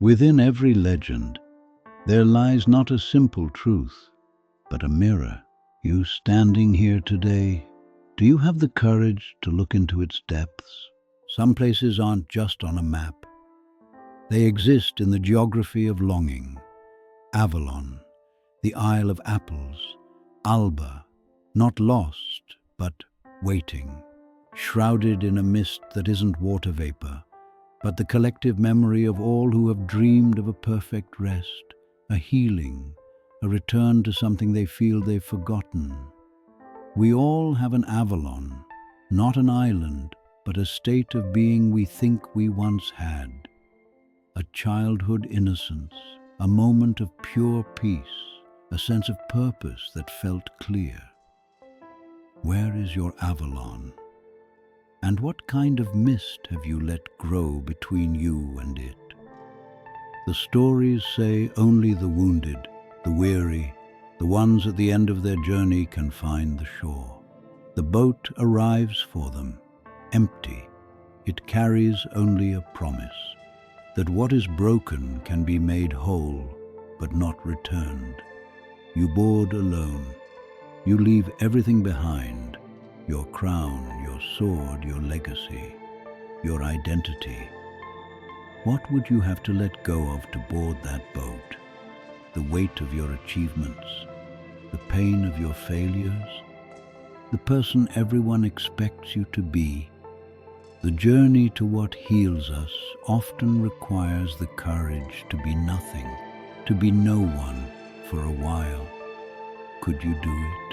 Within every legend, there lies not a simple truth, but a mirror. You standing here today, do you have the courage to look into its depths? Some places aren't just on a map. They exist in the geography of longing. Avalon, the Isle of Apples, Alba, not lost, but waiting, shrouded in a mist that isn't water vapor, but the collective memory of all who have dreamed of a perfect rest, a healing, a return to something they feel they've forgotten. We all have an Avalon, not an island, but a state of being we think we once had. A childhood innocence, a moment of pure peace, a sense of purpose that felt clear. Where is your Avalon? And what kind of mist have you let grow between you and it? The stories say only the wounded, the weary, the ones at the end of their journey can find the shore. The boat arrives for them, empty. It carries only a promise that what is broken can be made whole, but not returned. You board alone. You leave everything behind, your crown, your sword, your legacy, your identity. What would you have to let go of to board that boat? The weight of your achievements, the pain of your failures, the person everyone expects you to be. The journey to what heals us often requires the courage to be nothing, to be no one for a while. Could you do it?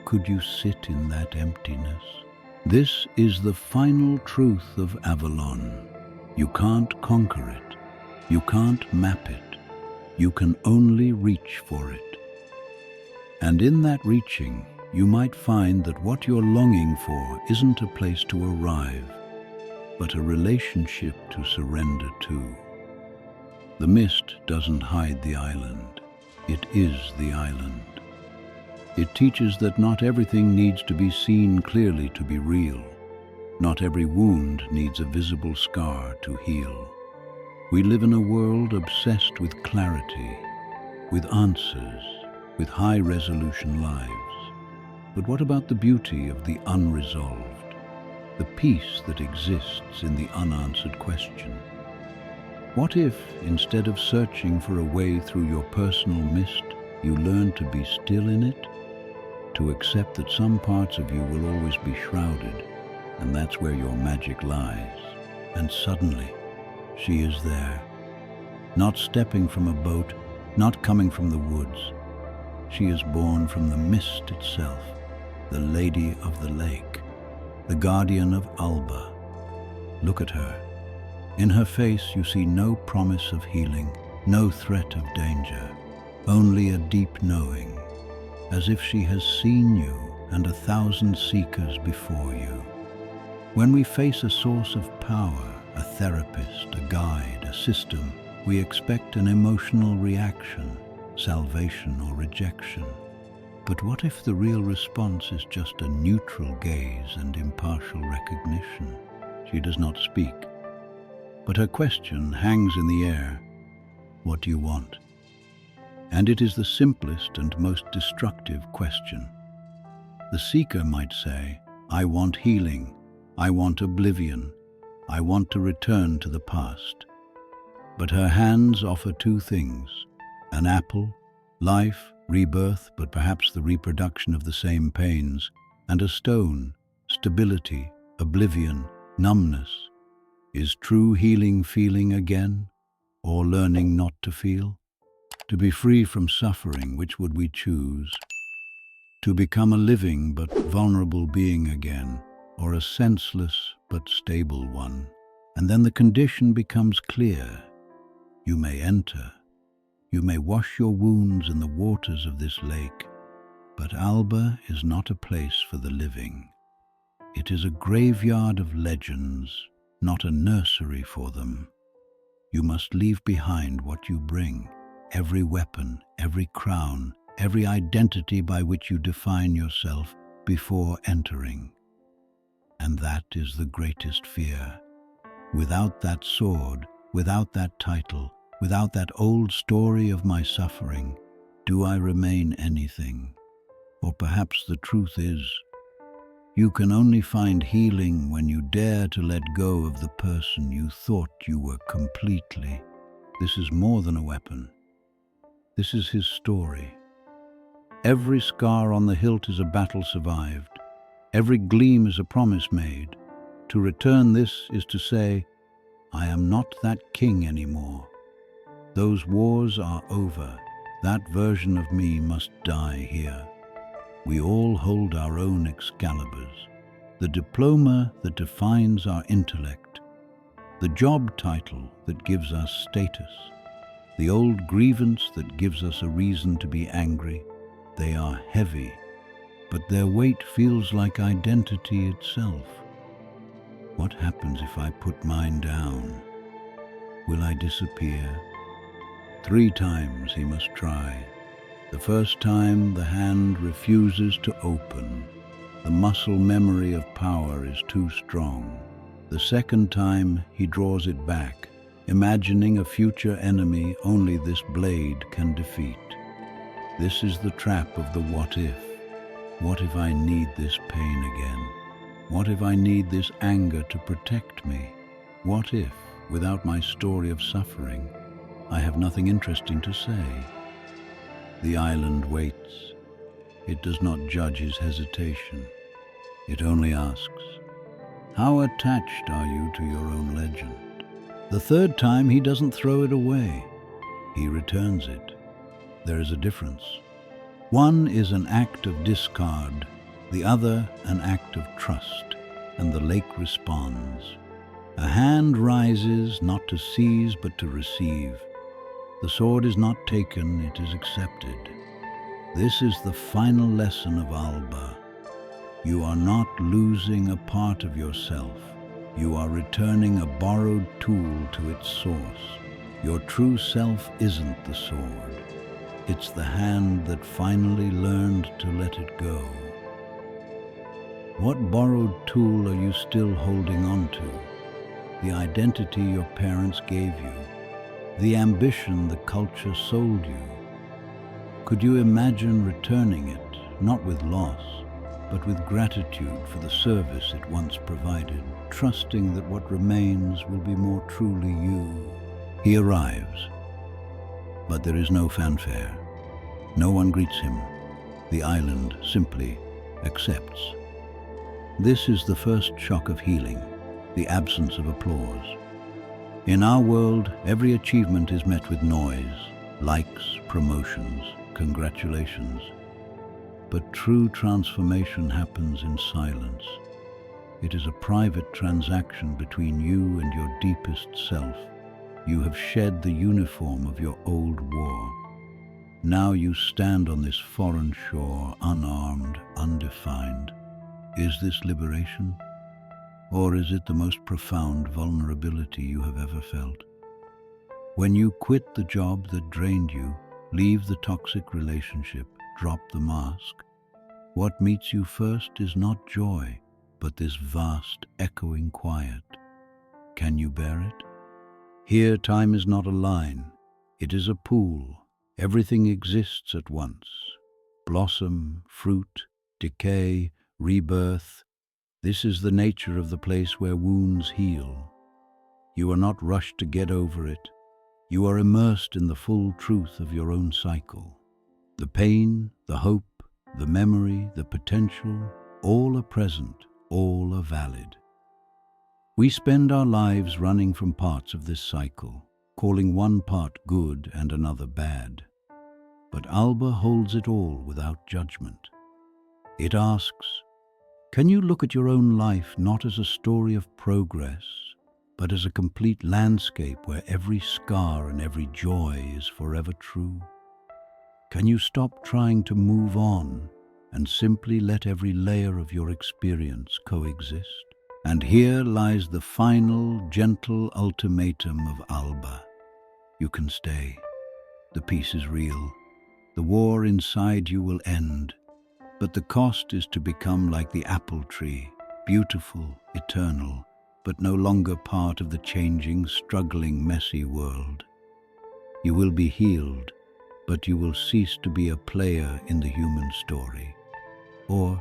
Could you sit in that emptiness? This is the final truth of Avalon. You can't conquer it. You can't map it. You can only reach for it. And in that reaching, you might find that what you're longing for isn't a place to arrive, but a relationship to surrender to. The mist doesn't hide the island. It is the island. It teaches that not everything needs to be seen clearly to be real. Not every wound needs a visible scar to heal. We live in a world obsessed with clarity, with answers, with high-resolution lives. But what about the beauty of the unresolved, the peace that exists in the unanswered question? What if, instead of searching for a way through your personal mist, you learn to be still in it? To accept that some parts of you will always be shrouded, and that's where your magic lies. And suddenly, she is there, not stepping from a boat, not coming from the woods. She is born from the mist itself, the Lady of the Lake, the guardian of Alba. Look at her. In her face you see no promise of healing, no threat of danger, only a deep knowing, as if she has seen you and 1,000 seekers before you. When we face a source of power, a therapist, a guide, a system, we expect an emotional reaction, salvation or rejection. But what if the real response is just a neutral gaze and impartial recognition? She does not speak, but her question hangs in the air. What do you want? And it is the simplest and most destructive question. The seeker might say, I want healing, I want oblivion, I want to return to the past. But her hands offer two things: an apple, life, rebirth, but perhaps the reproduction of the same pains, and a stone, stability, oblivion, numbness. Is true healing feeling again, or learning not to feel? To be free from suffering, which would we choose? To become a living but vulnerable being again, or a senseless but stable one? And then the condition becomes clear. You may enter. You may wash your wounds in the waters of this lake, but Alba is not a place for the living. It is a graveyard of legends, not a nursery for them. You must leave behind what you bring, every weapon, every crown, every identity by which you define yourself before entering. And that is the greatest fear. Without that sword, without that title, Without that old story of my suffering, do I remain anything? Or perhaps the truth is, you can only find healing when you dare to let go of the person you thought you were completely. This is more than a weapon. This is his story. Every scar on the hilt is a battle survived. Every gleam is a promise made. To return this is to say, I am not that king anymore. Those wars are over. That version of me must die here. We all hold our own Excaliburs. The diploma that defines our intellect. The job title that gives us status. The old grievance that gives us a reason to be angry. They are heavy, but their weight feels like identity itself. What happens if I put mine down? Will I disappear? 3 times he must try. The first time the hand refuses to open. The muscle memory of power is too strong. The second time he draws it back, imagining a future enemy only this blade can defeat. This is the trap of the what if. What if I need this pain again? What if I need this anger to protect me? What if, without my story of suffering, I have nothing interesting to say? The island waits. It does not judge his hesitation. It only asks, how attached are you to your own legend? The third time he doesn't throw it away. He returns it. There is a difference. One is an act of discard, the other an act of trust, and the lake responds. A hand rises not to seize but to receive. The sword is not taken, it is accepted. This is the final lesson of Alba. You are not losing a part of yourself. You are returning a borrowed tool to its source. Your true self isn't the sword. It's the hand that finally learned to let it go. What borrowed tool are you still holding on to? The identity your parents gave you? The ambition the culture sold you? Could you imagine returning it, not with loss, but with gratitude for the service it once provided, trusting that what remains will be more truly you? He arrives, but there is no fanfare. No one greets him. The island simply accepts. This is the first shock of healing, the absence of applause. In our world, every achievement is met with noise, likes, promotions, congratulations. But true transformation happens in silence. It is a private transaction between you and your deepest self. You have shed the uniform of your old war. Now you stand on this foreign shore, unarmed, undefined. Is this liberation? Or is it the most profound vulnerability you have ever felt? When you quit the job that drained you, leave the toxic relationship, drop the mask, what meets you first is not joy, but this vast, echoing quiet. Can you bear it? Here time is not a line, it is a pool. Everything exists at once. Blossom, fruit, decay, rebirth. This is the nature of the place where wounds heal. You are not rushed to get over it. You are immersed in the full truth of your own cycle. The pain, the hope, the memory, the potential, all are present, all are valid. We spend our lives running from parts of this cycle, calling one part good and another bad. But Alba holds it all without judgment. It asks, can you look at your own life not as a story of progress, but as a complete landscape where every scar and every joy is forever true? Can you stop trying to move on and simply let every layer of your experience coexist? And here lies the final, gentle ultimatum of Alba. You can stay. The peace is real. The war inside you will end. But the cost is to become like the apple tree, beautiful, eternal, but no longer part of the changing, struggling, messy world. You will be healed, but you will cease to be a player in the human story. Or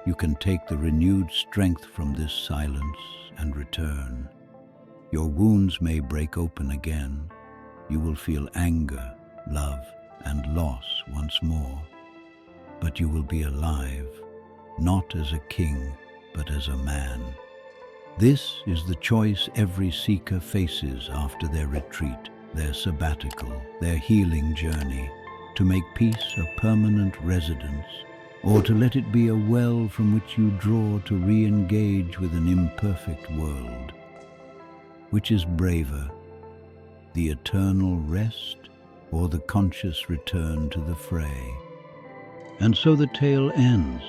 you can take the renewed strength from this silence and return. Your wounds may break open again. You will feel anger, love, and loss once more. But you will be alive, not as a king, but as a man. This is the choice every seeker faces after their retreat, their sabbatical, their healing journey, to make peace a permanent residence, or to let it be a well from which you draw to re-engage with an imperfect world. Which is braver, the eternal rest or the conscious return to the fray? And so the tale ends,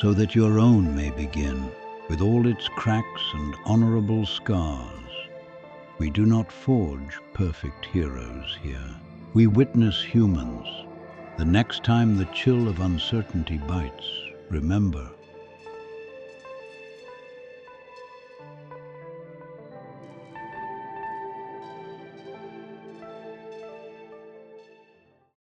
so that your own may begin, with all its cracks and honorable scars. We do not forge perfect heroes here. We witness humans. The next time the chill of uncertainty bites, remember,